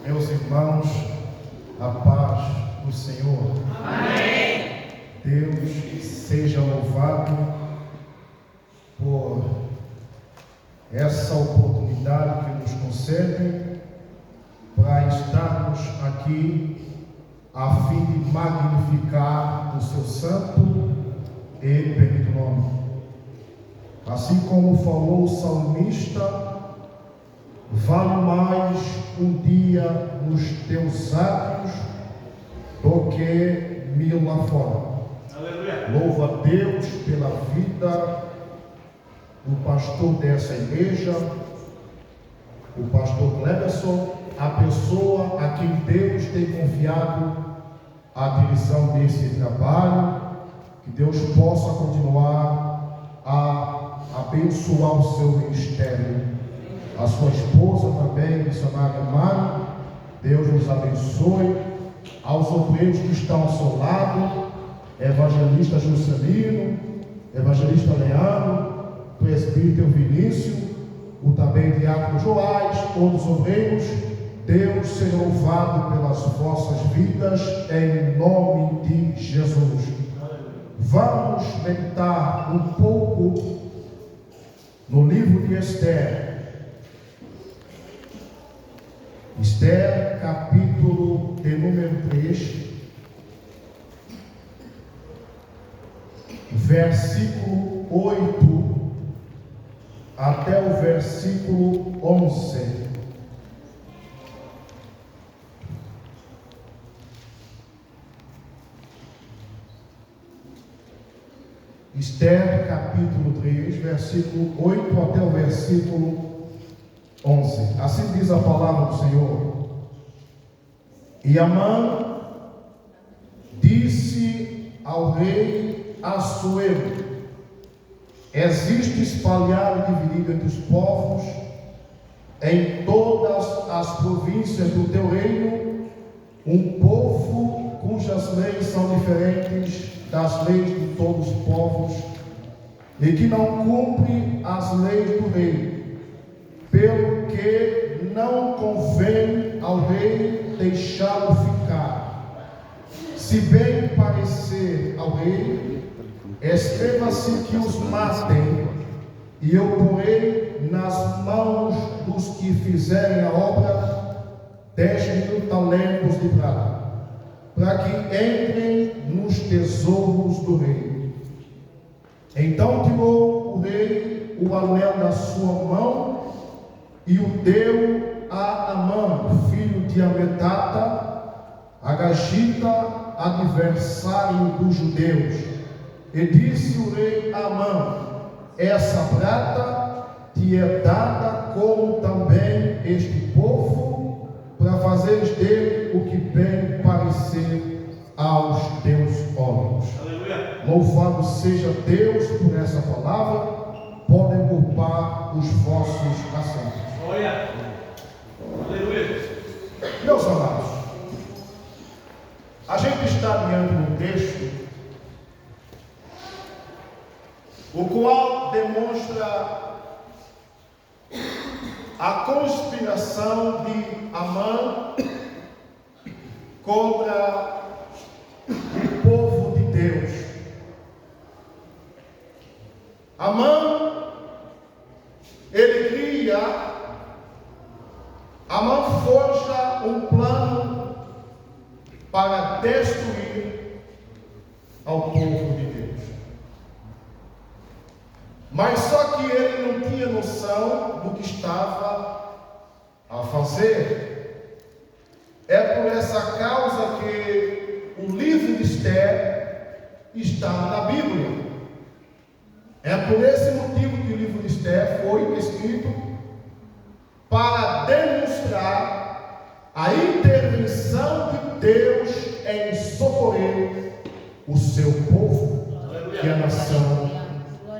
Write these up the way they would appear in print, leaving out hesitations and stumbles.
Meus irmãos, a paz do Senhor. Amém. Deus seja louvado por essa oportunidade que nos concede para estarmos aqui a fim de magnificar o seu santo e bendito nome. Assim como falou o salmista, vale mais um dia nos teus átrios do que 1000 lá fora. Aleluia. Louvo a Deus pela vida do pastor dessa igreja, o pastor Cleberson, a pessoa a quem Deus tem confiado a direção desse trabalho. Que Deus possa continuar a abençoar o seu ministério. A sua esposa também, missionária Mari, Deus nos abençoe. Aos obreiros que estão ao seu lado, evangelista Juscelino, evangelista Leandro, presbítero Vinícius, o também diácono Joás, todos os obreiros, Deus seja louvado pelas vossas vidas, em nome de Jesus. Vamos meditar um pouco no livro de Esther. Esther, capítulo de número 3, versículo 8 até o versículo 11. Esther, capítulo 3, versículo 8 até o versículo 11. Assim diz a palavra do Senhor. E Amã disse ao rei Assuero: existe espalhado e dividido entre os povos, em todas as províncias do teu reino, um povo cujas leis são diferentes das leis de todos os povos, e que não cumpre as leis do rei, pelo que não convém ao rei deixá-lo ficar. Se bem parecer ao rei, escreva-se que os matem, e eu porei nas mãos dos que fizerem a obra 10.000 talentos de prata, para que entrem nos tesouros do rei. Então tirou o rei o anel da sua mão e o deu a Amã, filho de Amedata, agagita, adversário dos judeus. E disse o rei a Amã: essa prata te é dada, como também este povo, para fazeres dele o que bem parecer aos teus olhos. Aleluia. Louvado seja Deus por essa palavra. Podem ocupar os vossos assentos. Glória. Aleluia. Meus amados, a gente está diante de um texto o qual demonstra a conspiração de Amã contra o povo de Deus. Amã, ele cria, Amã forja um plano para destruir ao povo de Deus. Mas só que ele não tinha noção do que estava a fazer. É por essa causa que o livro de Esther está na Bíblia. É por esse motivo que o livro de Esther foi escrito, para demonstrar a intervenção de Deus em socorrer o seu povo, que é a nação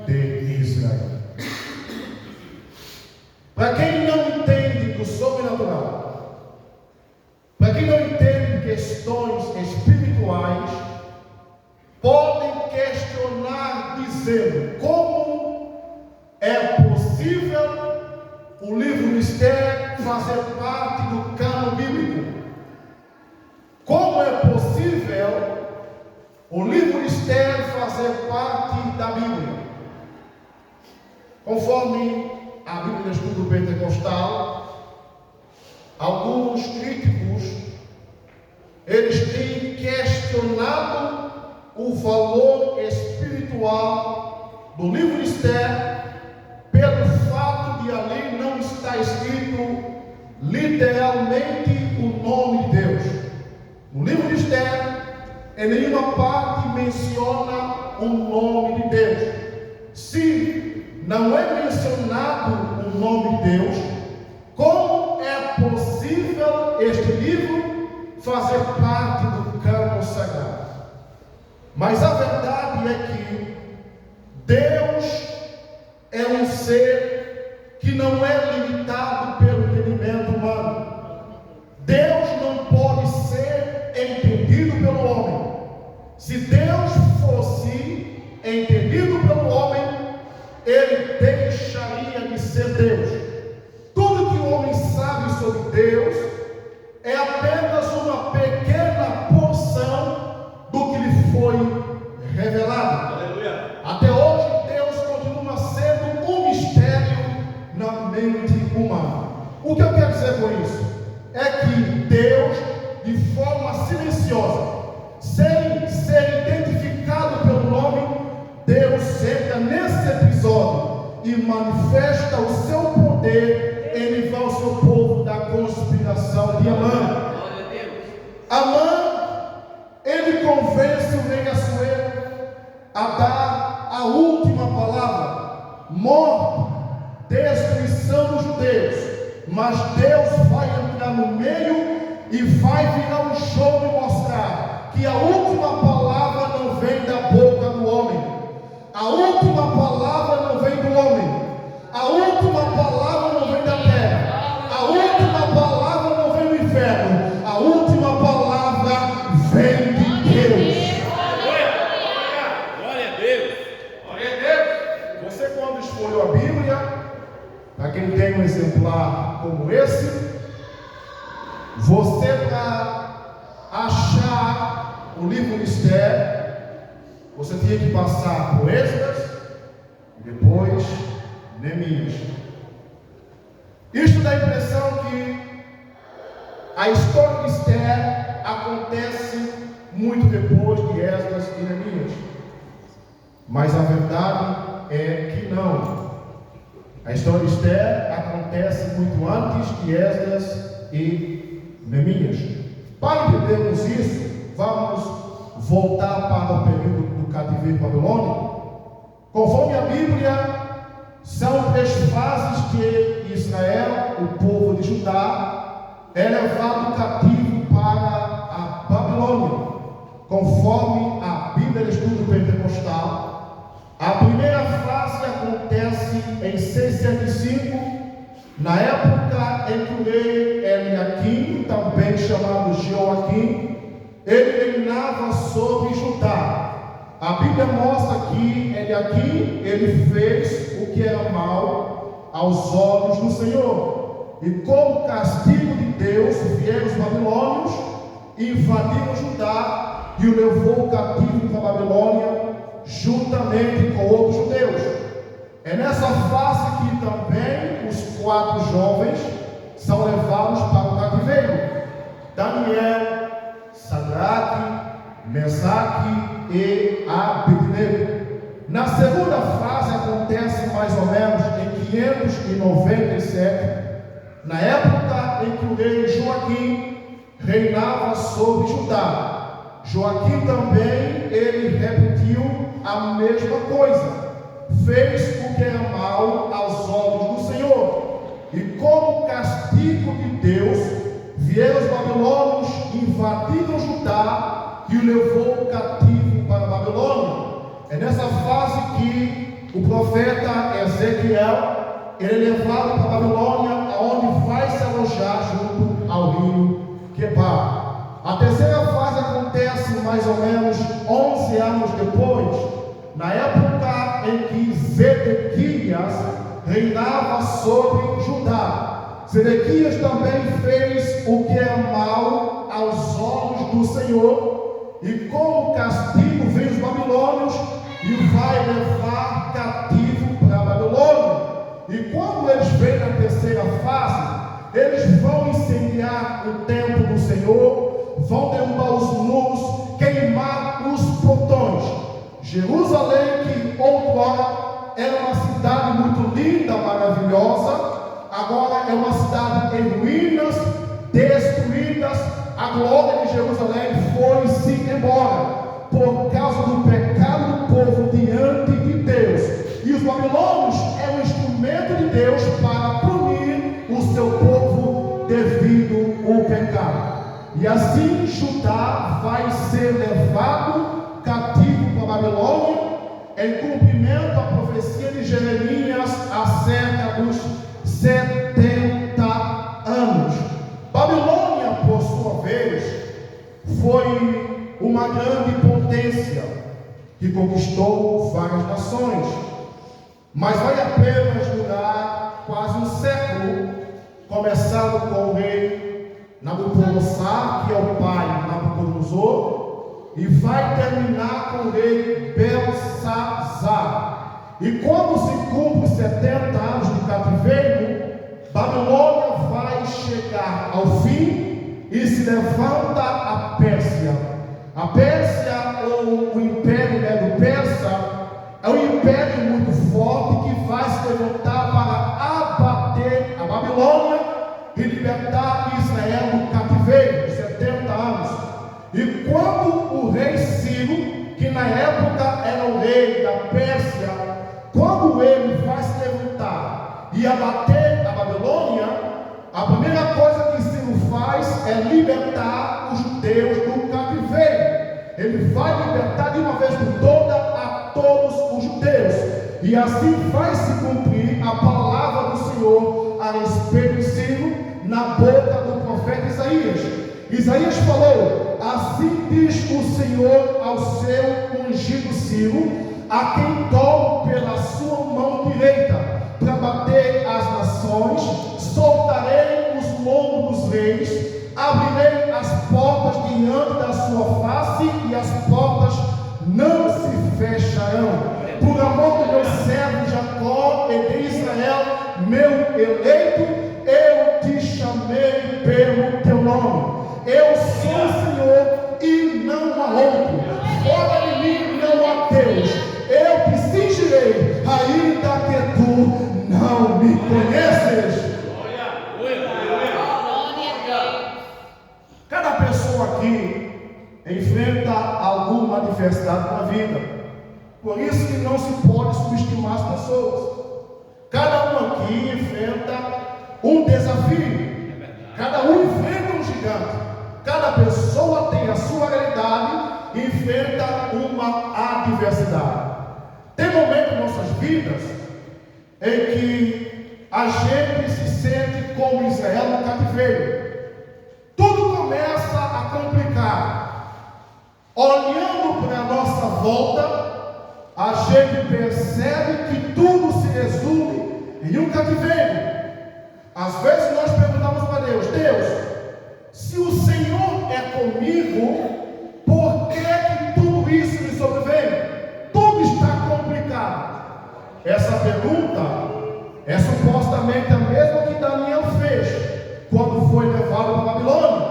de Israel. Para quem não entende do sobrenatural, para quem não entende questões espirituais, podem questionar dizendo: como é possível o livro de Esther fazer parte do cânon bíblico? Como é possível o livro de Esther fazer parte da Bíblia? Conforme a Bíblia de Estudo Pentecostal, alguns críticos, eles têm questionado o valor espiritual do livro de Esther pelo fato de ali não estar escrito literalmente o nome de Deus. No livro de Esther, em nenhuma parte menciona o nome de Deus. Se não é mencionado o nome de Deus, como é possível este livro fazer parte do cânon sagrado? Mas a verdade é que Deus é um ser que não é limitado pelo entendimento humano. Deus não pode ser entendido pelo homem. Se Deus fosse entendido pelo homem, ele deixaria de ser Deus. Tudo que o homem sabe sobre Deus é apenas uma pequena porção do que lhe foi revelado. Aleluia. Até hoje, Deus continua sendo um mistério na mente humana. O que eu quero dizer com isso? É que Deus, de forma silenciosa, sem ser identificado pelo nome, Deus entra nesse episódio e manifesta o seu poder em livrar o seu povo da conspiração de Amã. Amã, ele convence o rei Assuero a dar a última palavra: morte, destruição dos judeus. Mas Deus vai entrar no meio e vai virar um show e mostrar que a última palavra não vem da boca do homem. A última palavra não vem do homem. A última palavra não vem da terra. A última palavra não vem do inferno. A última palavra vem de Deus. Glória a Deus. Glória a Deus. Você, quando escolheu a Bíblia, para quem tem um exemplar como esse, você, para achar o livro de Esther, você tinha que passar por Esdras e depois Neemias. Isto dá a impressão que a história de Esther acontece muito depois de Esdras e Neemias. Mas a verdade é que não. A história de Esther acontece muito antes de Esdras e Neemias. Para entendermos isso, vamos voltar para o período do cativeiro babilônico. Conforme a Bíblia, são 3 fases que Israel, o povo de Judá, é levado cativo para a Babilônia. Conforme a Bíblia de Estudo Pentecostal, a primeira fase acontece em 605, na época em que o rei Eliaquim, também chamado Joaquim, ele reinava sobre Judá. A Bíblia mostra que Eliaquim, ele fez o que era mal aos olhos do Senhor. E como castigo de Deus, vieram os babilônios, invadiram Judá e o levou cativo para a Babilônia, juntamente com outros judeus. É nessa fase que também os 4 jovens são levados para o cativeiro: Daniel, Sadraque, Mesaque e Abednego. Na segunda fase acontece mais ou menos em 597, na época em que o rei Joaquim reinava sobre Judá. Joaquim também, ele repetiu a mesma coisa, fez o que era mal aos olhos do Senhor, e como castigo de Deus, vieram os babilônios, invadiram Judá e o levou cativo para a Babilônia. É nessa fase que o profeta Ezequiel ele é levado para a Babilônia, onde vai se alojar junto ao rio Quebar. A terceira fase acontece mais ou menos 11 anos depois, na época em que Zedequias reinava sobre Judá. Zedequias também fez o que era mal aos olhos do Senhor, e como castigo vem os babilônios e vai levar cativo para a Babilônia. E quando eles vêm na terceira fase, eles vão incendiar o templo do Senhor, vão derrubar os muros, queimar os portões. Jerusalém, que outrora era uma cidade muito linda, maravilhosa, agora é uma cidade em ruínas, destruídas. A glória de Jerusalém foi-se embora por causa do pecado do povo diante de Deus. E os babilônios é um instrumento de Deus para punir o seu povo devido ao pecado. E assim Judá vai ser levado cativo para a Babilônia, em cumprimento à profecia de Jeremias acerca dos 70 anos. Babilônia, por sua vez, foi uma grande potência que conquistou várias nações, mas vai apenas durar quase um século, começando com o rei Nabucodonosor, que é o pai de Nabucodonosor, e vai terminar com o rei Belsazar. E quando se cumpre 70 anos de cativeiro, Babilônia vai chegar ao fim e se levanta a Pérsia. A Pérsia, ou o Império do Persa, é um império muito forte que vai se levantar para abater a Babilônia e libertar Israel do cativeiro, 70 anos. E quando o rei Ciro, que na época era o rei da Pérsia, quando ele vai se levantar e abater a Babilônia, a primeira coisa que Ciro faz é libertar os judeus do cativeiro. Ele vai libertar de uma vez por toda a todos os judeus. E assim vai se cumprir a palavra do Senhor a respeito de Ciro na boca do profeta Isaías. Isaías falou: assim diz o Senhor ao seu ungido Ciro, a quem tomo pela sua mão direita, para bater as nações, soltarei os lombos dos reis, abrirei as portas diante da sua face, e as portas não se fecharão. Por amor do meu servo Jacó e de Israel, meu eleito, eu te chamei pelo teu nome. Eu sou o Senhor e não há outro. Fora de mim não há Deus. Eu te cingirei, ainda que tu não me conheces. Cada pessoa aqui enfrenta alguma adversidade na vida. Por isso que não se pode subestimar as pessoas. Cada um aqui enfrenta um desafio. Cada um enfrenta um gigante. Cada pessoa tem a sua realidade e enfrenta uma adversidade. Tem momentos em nossas vidas em que a gente se sente como Israel no cativeiro. Tudo começa a complicar. Olhando para a nossa volta, a gente percebe que tudo se resume em um cativeiro. Às vezes nós perguntamos para Deus: Deus, se o Senhor é comigo, por que tudo isso me sobrevém? Tudo está complicado. Essa pergunta é supostamente a mesma que Daniel fez quando foi levado para a Babilônia,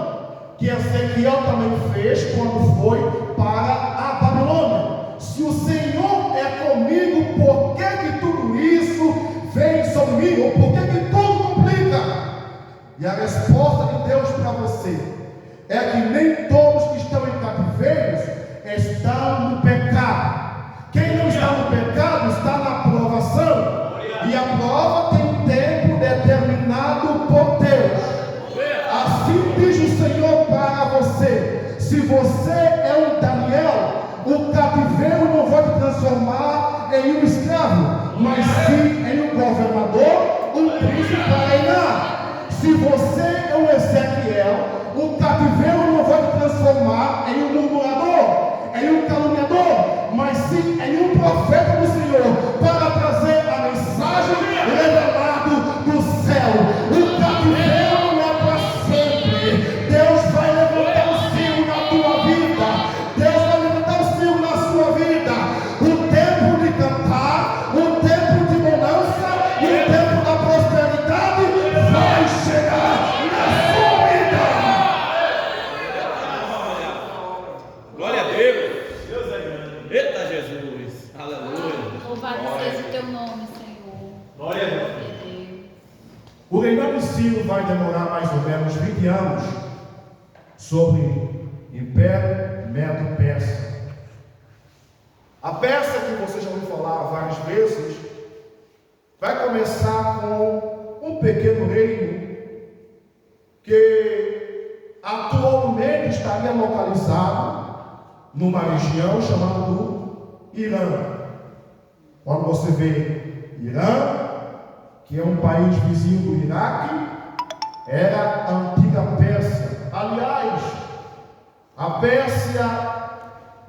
que Ezequiel também fez quando foi para a Babilônia. Se o Senhor é comigo, por que tudo isso vem sobre mim? Ou por que tudo complica? E a resposta de Deus para você é que nem todos que estão em cativeiros estão no pecado. Quem não está no pecado está na provação. E a prova tem tempo determinado por Deus. Assim diz o Senhor para você: se você é um Daniel, o cativeiro não vai te transformar em um escravo, mas sim em um governador, um príncipe para reinar. Se você é um Ezequiel, o cativeiro não vai te transformar em um murmurador, em um caluniador, mas sim em um profeta do Senhor, para trazer a mensagem revelada do céu. O cativeiro não é para sempre. Deus vai levantar o Ciro na tua 20 anos sobre Império Medo-Persa. A Pérsia, que você já ouviu falar várias vezes, vai começar com um pequeno reino que atualmente estaria localizado numa região chamada do Irã. Quando você vê Irã, que é um país vizinho do Iraque, era a antiga Pérsia. Aliás, a Pérsia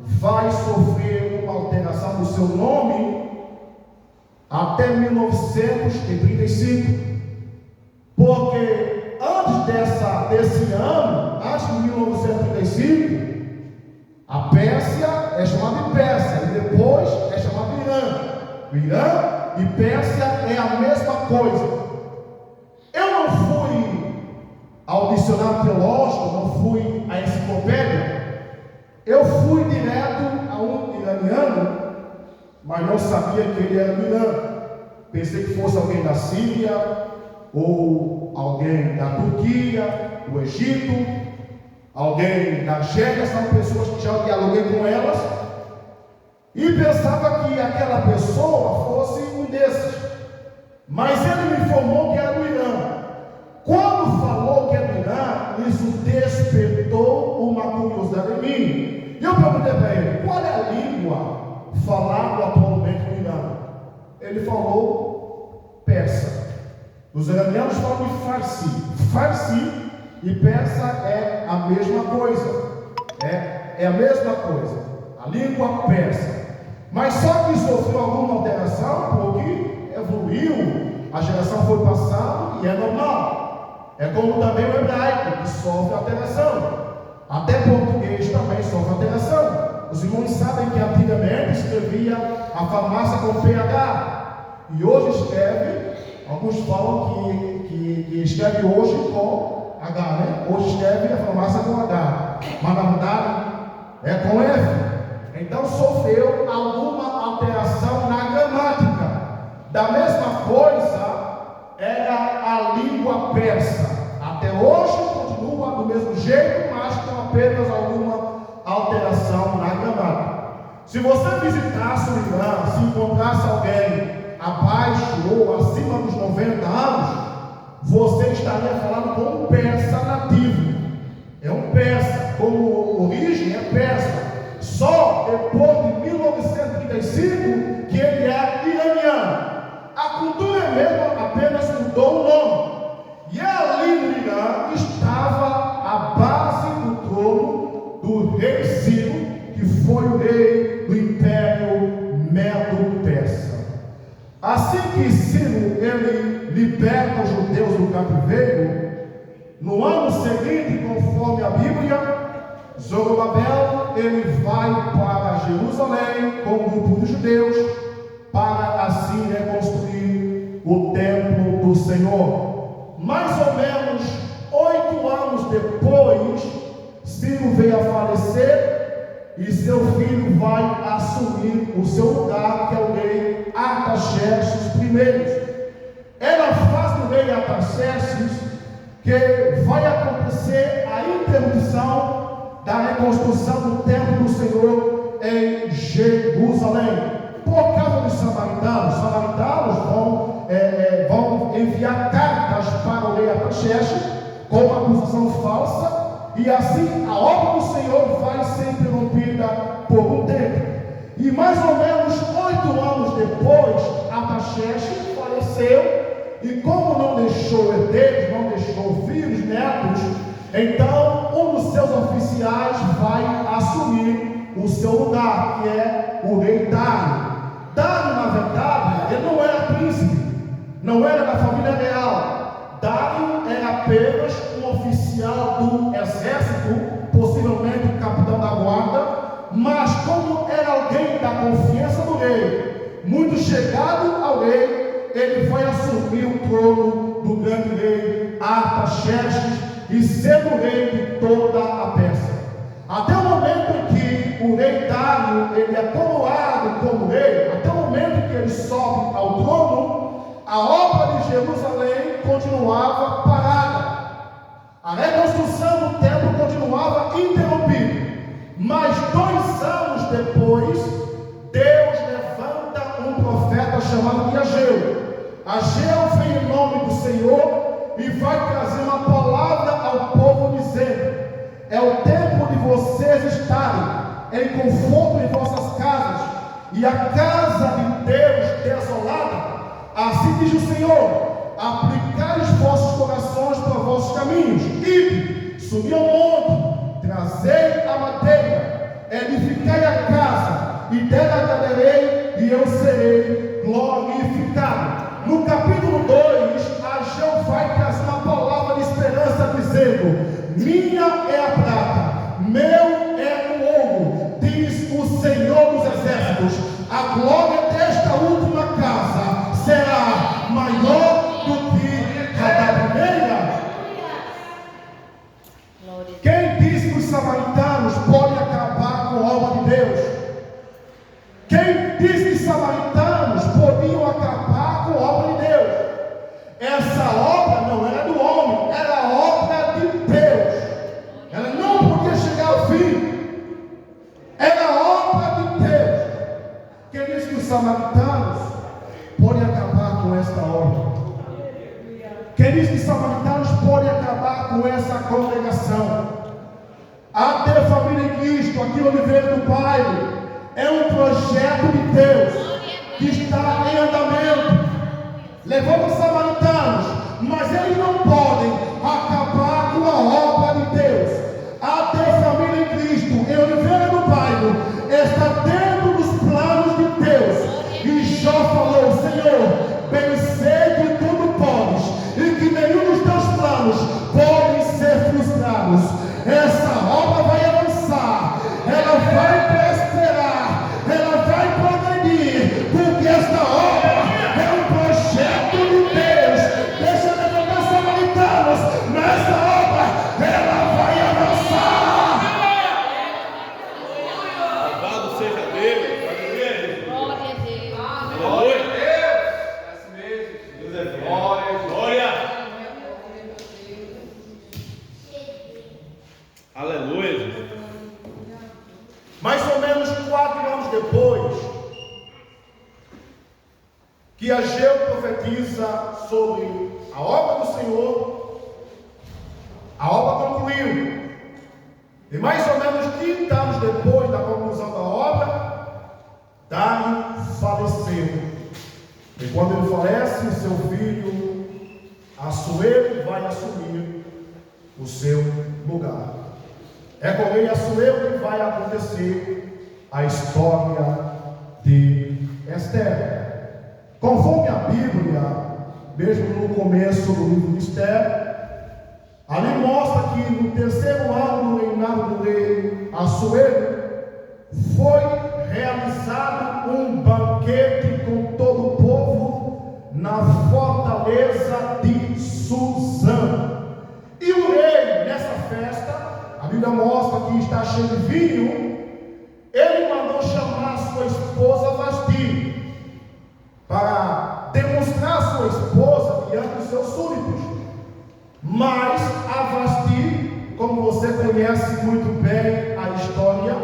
vai sofrer uma alteração do seu nome até 1935, porque antes desse ano, antes de 1935, a Pérsia é chamada de Pérsia e depois é chamada de Irã. O Irã e Pérsia é a mesma coisa. Eu não fui ao dicionário teológico, não fui à enciclopédia. Eu fui direto a um iraniano, mas não sabia que ele era do Irã. Pensei que fosse alguém da Síria, ou alguém da Turquia, do Egito, alguém da Argélia. São pessoas que já dialoguei com elas, e pensava que aquela pessoa fosse um desses. Mas ele me informou que era do Irã. Quando falou que era do Irã, isso despertou uma curiosidade em mim. E eu perguntei para ele: qual é a língua falada atualmente no Irã? Ele falou persa. Os iranianos falam de Farsi. Farsi e persa é a mesma coisa. É a mesma coisa. A língua persa. Mas só que sofreu alguma alteração porque evoluiu, a geração foi passando e é normal. É como também o hebraico, que sofre alteração. Até português também sofre alteração. Os irmãos sabem que antigamente escrevia a farmácia com PH, e hoje escreve, alguns falam que escreve hoje com H, né? Hoje escreve a farmácia com H, mas na verdade é com F. Então sofreu alguma alteração na gramática. Da mesma coisa era a língua persa. Até hoje continua do mesmo jeito, mas com apenas alguma alteração na gramática. Se você visitasse o Irã, se encontrasse alguém abaixo ou acima dos 90 anos, você estaria falando com um persa nativo. É um persa, como origem é persa. Só depois de 1935 que ele é iraniano. A cultura é mesma, apenas mudou o nome. E ali no Irã estava a base do trono do rei Ciro, que foi o rei do Império Medo-Persa. Assim que Ciro ele liberta os judeus do cativeiro, no ano seguinte, conforme a Bíblia, Zorobabel ele vai para Jerusalém com um grupo de judeus para assim reconstruir o templo do Senhor. Mais ou menos 8 anos depois, Ciro veio a falecer e seu filho vai assumir o seu lugar, que é o rei Artaxerxes I. É na fase do rei Artaxerxes que vai acontecer a interrupção da reconstrução do templo do Senhor em Jerusalém. Por causa dos samaritanos, vão enviar cartas para o rei Artaxerxes com uma acusação falsa, e assim a obra do Senhor vai ser interrompida por um tempo. E mais ou menos 8 anos depois, Artaxerxes faleceu, e como não deixou herdeiros, não deixou filhos, netos, então um dos seus oficiais vai assumir o seu lugar, que é o rei Dário. Dário, na verdade, ele não era príncipe, não era da família real. Dário era apenas um oficial do exército, possivelmente o capitão da guarda, mas como era alguém da confiança do rei, muito chegado ao rei, ele vai assumir o trono do grande rei Artaxerxes e ser o rei de toda a Pérsia. Até o momento em que o rei Dário ele é coroado como rei, até o momento que ele sobe ao trono, a obra de Jerusalém continuava parada. A construção do templo continuava interrompida. Mas 2 anos depois, Deus levanta um profeta chamado de Ageu. Ageu vem em nome do Senhor e vai trazer uma palavra ao povo dizendo: é o tempo de vocês estarem em conforto em vossas casas, e a casa de Deus desolada. Assim diz o Senhor: aplicai os vossos corações para os vossos caminhos, ide, subi ao monte, trazei a madeira, edificai a casa, e dela agradarei, e eu serei glorificado. No capítulo 2, Ageu vai trazer uma palavra de esperança, dizendo: minha é a prata, meu é o ouro, diz o Senhor dos Exércitos. A glória desta última casa será maior do que a da primeira. Quem diz que os samaritanos podem acabar com a obra de Deus? Quem diz que os samaritanos podiam acabar com a obra de Deus? Essa obra não era do homem, era a obra de Deus. Ela não podia chegar ao fim. Era a obra de Deus. Quem diz que os samaritanos podem acabar com esta obra? Quem diz que os samaritanos podem acabar com essa congregação? A ter família em Cristo, aqui no Oliveira do Bairro, é um projeto de Deus que está em andamento. Levando os samaritanos, mas eles não podem acabar com a obra de Deus. A ter família em Cristo, em Oliveira do Bairro, está dentro dos planos de Deus. E Jó falou: Senhor, bem sei que tudo podes, e que nenhum dos teus planos podem ser frustrados. Essa obra vai avançar, ela vai prosperar, ela vai progredir, porque esta obra é um projeto de Deus. Deixa eu levantar os samaritanos, nessa obra ela vai avançar. Louvado seja Deus. Glória a Deus. Glória a Deus. Assim mesmo. Deus é fiel. Glória. Aleluia. Jesus. Mais ou menos 4 anos depois, que Ageu profetiza sobre a obra do Senhor, a obra concluiu. E mais ou menos 30 anos depois da conclusão da obra, Dário faleceu. E quando ele falece, o seu filho Assuero vai assumir o seu lugar. É com ele Assuero que vai acontecer a história de Esther. Conforme a Bíblia, mesmo no começo do livro de Esther, ali mostra que no 3º ano do reinado do rei Assuero, foi realizado um banquete com todo o povo na fortaleza de Suzã. E o rei, nessa festa, a Bíblia mostra que está cheio de vinho, ele mandou chamar sua esposa Vasti, para demonstrar sua esposa diante dos seus súditos. Mas a Vasti, como você conhece muito bem a história,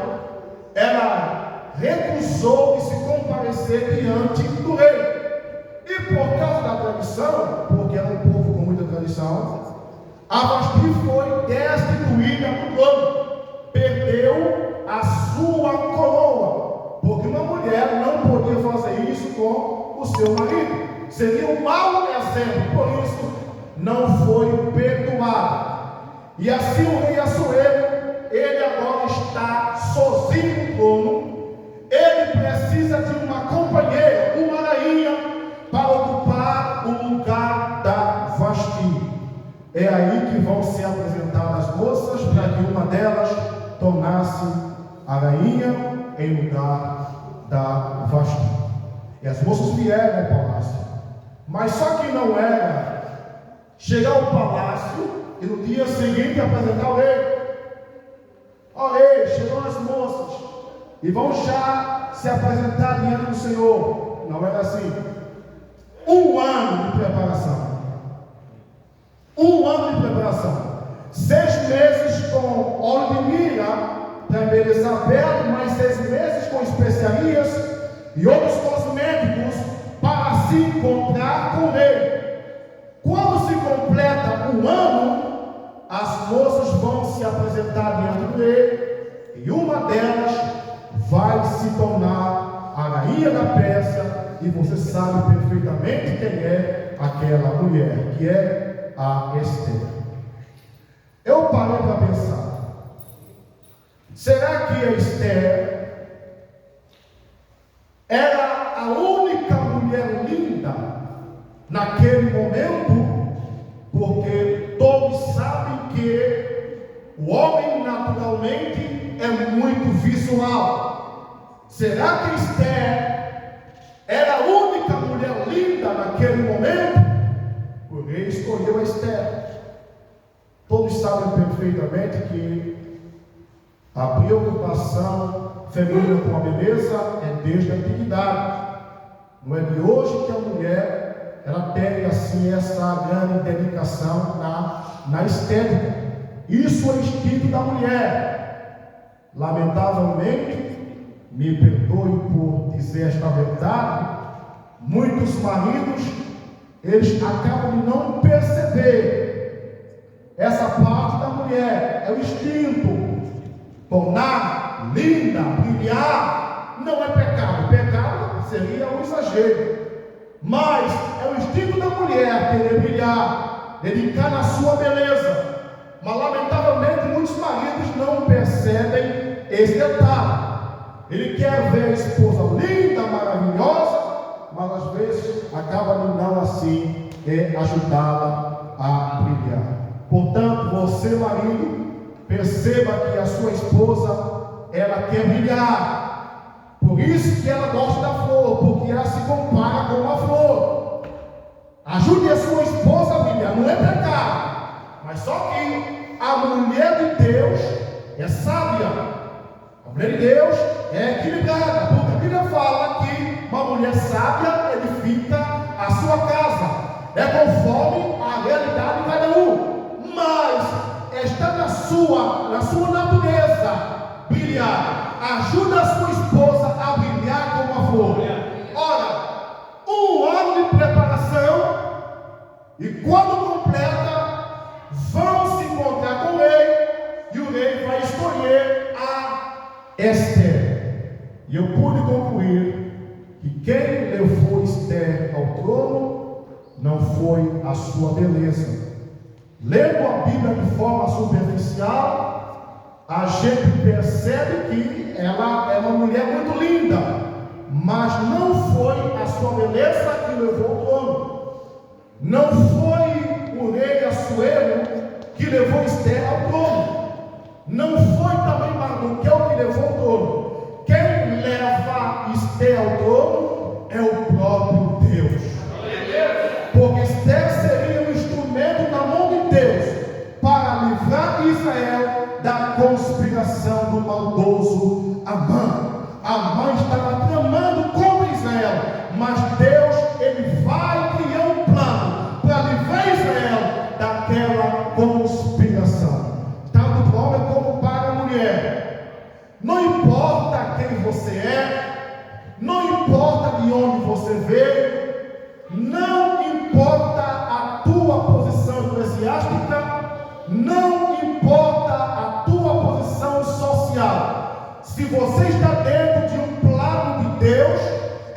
ela recusou de se comparecer diante do rei. E por causa da tradição, porque era um povo com muita tradição, a Vasti foi destituída do trono, perdeu a sua coroa, porque uma mulher não podia fazer isso com o seu marido, seria um mau exemplo, por isso não foi perdoado. E assim o rei Assuero, ele agora está sozinho no trono, ele precisa de uma companheira, uma rainha, para ocupar o lugar da Vasti. É aí que vão ser apresentadas as moças, para que uma delas tornasse a rainha em lugar da Vasti. E as moças vieram ao palácio, mas só que não era chegar ao palácio e no dia seguinte apresentar o rei. Ó rei, chegou as moças e vão já se apresentar diante do Senhor. Não era assim. 1 ano de preparação. 1 ano de preparação. 6 óleo de mirra para embelezar a pele, mais 6 meses com especiarias e outros cosméticos para se encontrar com ele. Quando se completa um ano, as moças vão se apresentar diante do rei e uma delas vai se tornar a rainha da Pérsia, e você sabe perfeitamente quem é aquela mulher, que é a Esther. Eu parei para pensar, será que a Esther era a única mulher linda naquele momento? Porque todos sabem que o homem naturalmente é muito visual. Será que Esther era a única mulher linda naquele momento? O rei escolheu a Esther. Todos sabem perfeitamente que a preocupação feminina com a beleza é desde a antiguidade. Não é de hoje que a mulher ela tem assim essa grande dedicação na estética. Isso é instinto da mulher. Lamentavelmente, me perdoe por dizer esta verdade, muitos maridos, eles acabam de não perceber essa parte da mulher. É o instinto. Tornar linda, brilhar, não é pecado. Pecado seria um exagero. Mas é o instinto da mulher querer brilhar, dedicar na sua beleza. Mas lamentavelmente muitos maridos não percebem esse detalhe. Ele quer ver a esposa linda, maravilhosa, mas às vezes acaba de não assim ajudá-la a brilhar. Portanto, você, marido, perceba que a sua esposa, ela quer brilhar. Por isso que ela gosta da flor, porque ela se compara com uma flor. Ajude a sua esposa a brilhar, não é pecado. Mas só que a mulher de Deus é sábia. A mulher de Deus é equilibrada, porque a Bíblia fala que uma mulher sábia edifica a sua casa. É conforme a realidade de cada um. Mas está na sua natureza brilhar. Ajuda a sua esposa a brilhar como uma flor. Ora, um ano de preparação, e quando completa, vão se encontrar com o rei, e o rei vai escolher a Esther. E eu pude concluir que quem levou Esther ao trono não foi a sua beleza. Lendo a Bíblia de forma superficial, a gente percebe que ela é uma mulher muito linda, mas não foi a sua beleza que levou ao trono. Não foi o rei Assuero que levou Esther ao trono. Não foi também Mardoqueu que levou ao trono. Quem leva Esther ao trono é o próprio Deus. Porque Esther seria um instrumento na mão de Deus para livrar Israel da conspiração do maldoso Amã. Amã estava tramando contra Israel, mas Deus, ele vai criar um plano para livrar Israel daquela conspiração, tanto para o homem como para a mulher. Não importa quem você é, não importa de onde você veio, não importa a tua posição eclesiástica, não importa a tua posição social. Se você está dentro de um plano de Deus,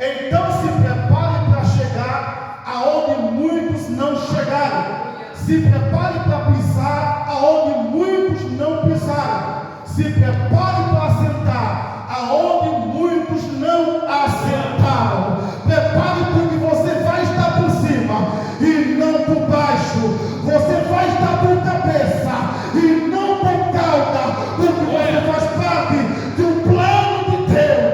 então se prepare para chegar aonde muitos não chegaram. Se prepare para pisar aonde muitos não pisaram. Se prepare para assentar aonde muitos não assentaram. Prepare porque você vai estar por cima e não por baixo. Você vai estar por cabeça e não por cauda, porque você faz parte de um plano de Deus.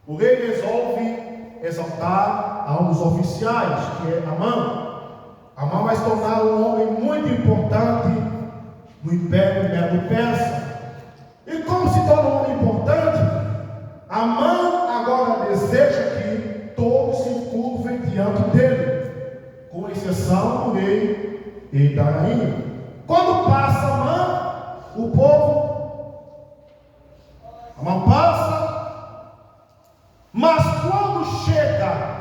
o rei resolve exaltar a um dos oficiais, que é Amã. Amã vai se tornar um homem muito importante no Império Medo-Persa. E como se torna um homem importante, Amã agora deseja que todos se curvem diante dele, com exceção do rei e da rainha. Quando passa Amã, o povo, Amã passa, mas quando chega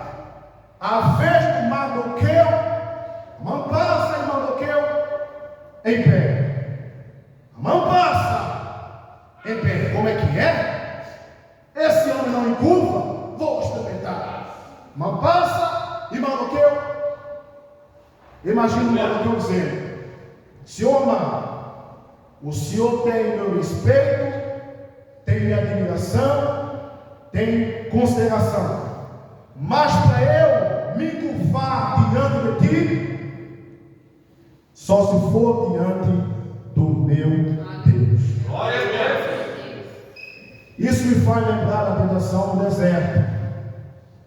a vez do Mardoqueu, Amã passa e Mardoqueu em pé. Amã passa em pé. Como é que é? Esse homem não encurva, vou experimentar. Amã passa e Mardoqueu. Imagina o Mardoqueu dizendo: Senhor Amã, o Senhor tem meu respeito, tem minha admiração, tem consideração, mas para eu me curvar diante de ti, só se for diante do meu Deus. Glória a Deus. Isso me faz lembrar da tentação no deserto.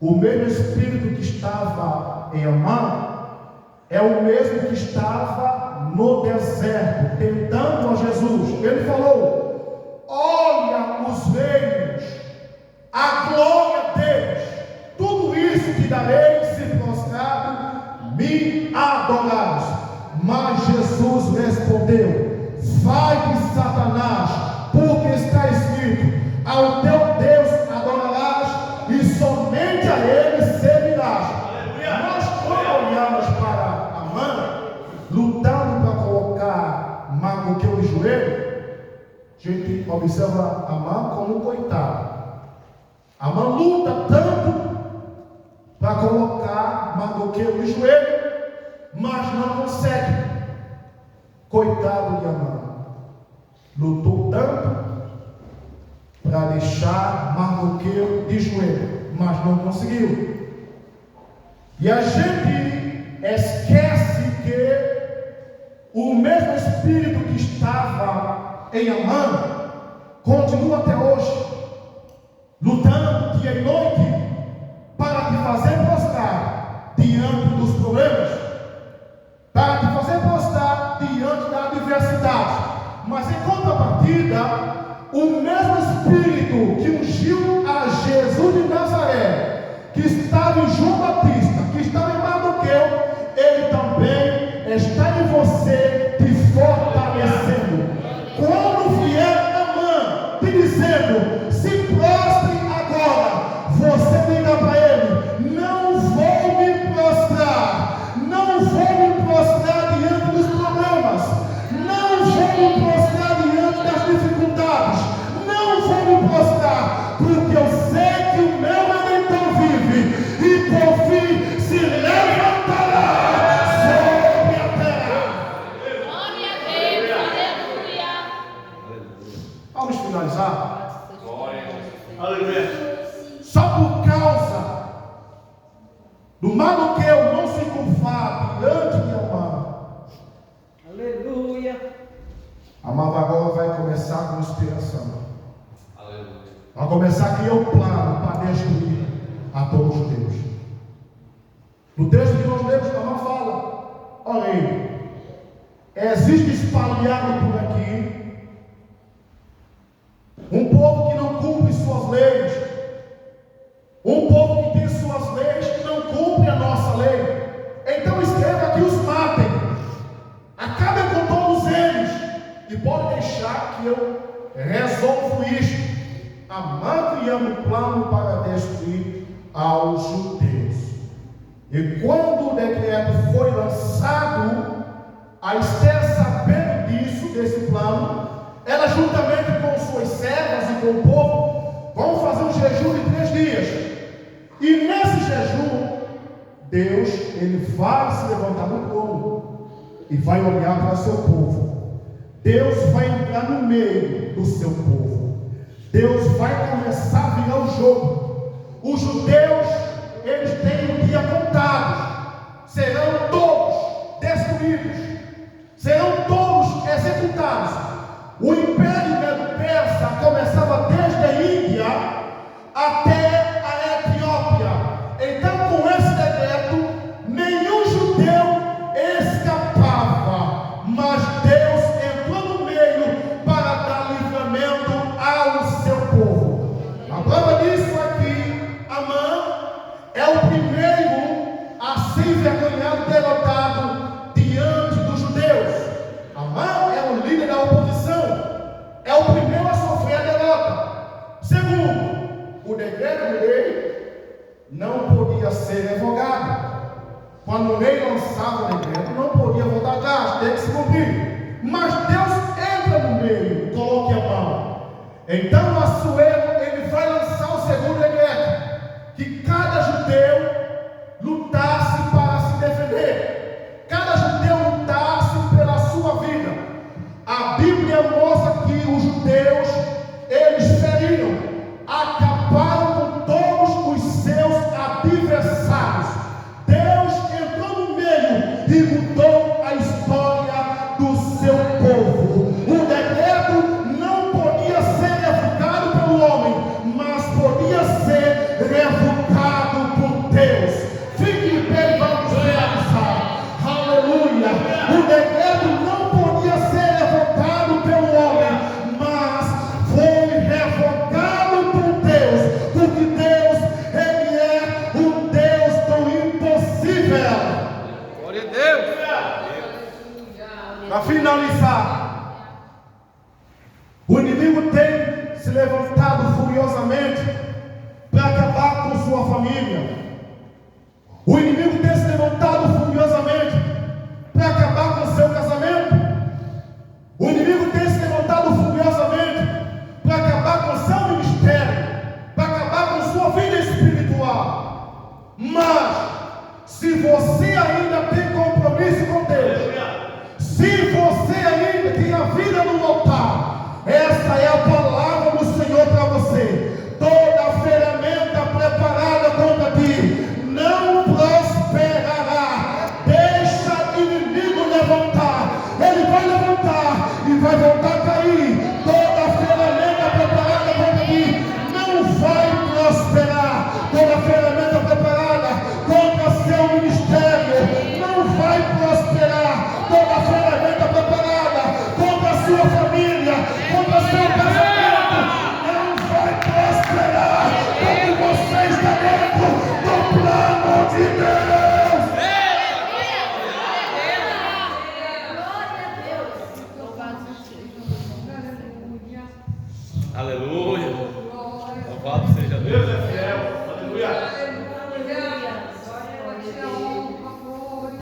O mesmo espírito que estava em Amã é o mesmo que estava no deserto, tentando a Jesus. Ele falou: olha os reinos, a glória deles, tudo isso te darei se prostrado me adorares. Mas Jesus respondeu: vai-te, Satanás, porque está escrito: ao teu Deus adorarás e somente a ele servirás. Nós, quando olhamos para Amã, lutando para colocar Mardoqueu de joelho, a gente observa Amã como um coitado. Amã luta tanto para colocar Mardoqueu de joelho, mas não consegue. Coitado de Amã, lutou tanto para deixar Mardoqueu de joelho, mas não conseguiu. E a gente esquece que o mesmo espírito que estava em Amã continua até hoje, lutando dia e noite para te fazer prostrar diante dos problemas, para te fazer prostrar diante da adversidade. Mas em contrapartida, o mesmo espírito que ungiu a Jesus de Nazaré, que estava em João Batista, que estava em Mardoqueu, ele também está em você, te fortalecendo. Quando vier Amã te dizendo: se prostre agora, você diga para ele: não vou me prostrar, não vou me prostrar diante dos problemas, não vou me prostrar diante das dificuldades, não vou me prostrar, porque eu sei que o meu Redentor vive e por fim se levantará sobre a terra. Glória a Deus, aleluia. Vamos finalizar. Glória a Deus. Aleluia. Só por causa do Mardoqueu não se curvar diante de Amã, Aleluia. Amã agora vai começar com inspiração. Aleluia. Vai começar a criar um plano para destruir a todos os judeus. No texto que nós lemos, Amã fala: olha aí, existe espalhado por aqui um povo que não cumpre suas leis, um povo que tem suas leis que não cumpre a nossa lei. Então escreva que os matem, acabem com todos eles, e pode deixar que eu resolvo isto. Amã criando um plano para destruir aos judeus. E quando o decreto foi lançado, a Esther, sabendo disso, desse plano, ela juntamente com suas servas e com o povo, vão fazer um jejum de 3 dias. E nesse jejum, Deus, ele vai se levantar no trono e vai olhar para o seu povo. Deus vai entrar no meio do seu povo. Deus vai começar a virar o jogo. Os judeus, eles têm um dia contado. Serão todos destruídos. Serão todos executados. O Império Medo-Persa começava desde a Índia até resumo, o decreto-lei não podia ser revogado. Quando o rei lançava o decreto, não podia voltar atrás, tem que se cumprir. Mas Deus entra no meio, coloque a mão. Então Assuero, ele vai lançar o segundo decreto, que cada judeu lutasse para se defender, cada judeu lutasse pela sua vida. A Bíblia mostra que os judeus, eles feriram, acabaram com todos os seus adversários. Deus entrou no meio e mudou a história do seu povo. O decreto não podia ser revogado pelo homem, mas podia ser revogado por Deus. Fique em pé e vamos finalizar. Aleluia. O decreto não podia ser revogado pelo homem, mas foi revogado por Deus, porque Deus, Ele é um Deus do impossível. Glória a Deus. Para finalizar, o inimigo tem se levantado furiosamente para acabar com sua família. O inimigo tem se levantado furiosamente para acabar com seu casamento. O inimigo tem se levantado furiosamente para acabar com seu ministério, para acabar com sua vida espiritual. Mas, se você ainda tem compromisso com Deus, se você ainda tem a vida no altar, essa é a palavra do Senhor para você. Toda ferramenta preparada contra ti não prosperará. Deixa o inimigo levantar. Ele vai levantar e vai voltar a cair. Toda ferramenta preparada contra ti não vai prosperar. Toda ferramenta preparada contra seu ministério não vai prosperar. Toda ferramenta preparada contra a sua família, contra seu casamento, não vai prosperar, porque você está dentro do plano de Deus. Aleluia. Louvado seja Deus.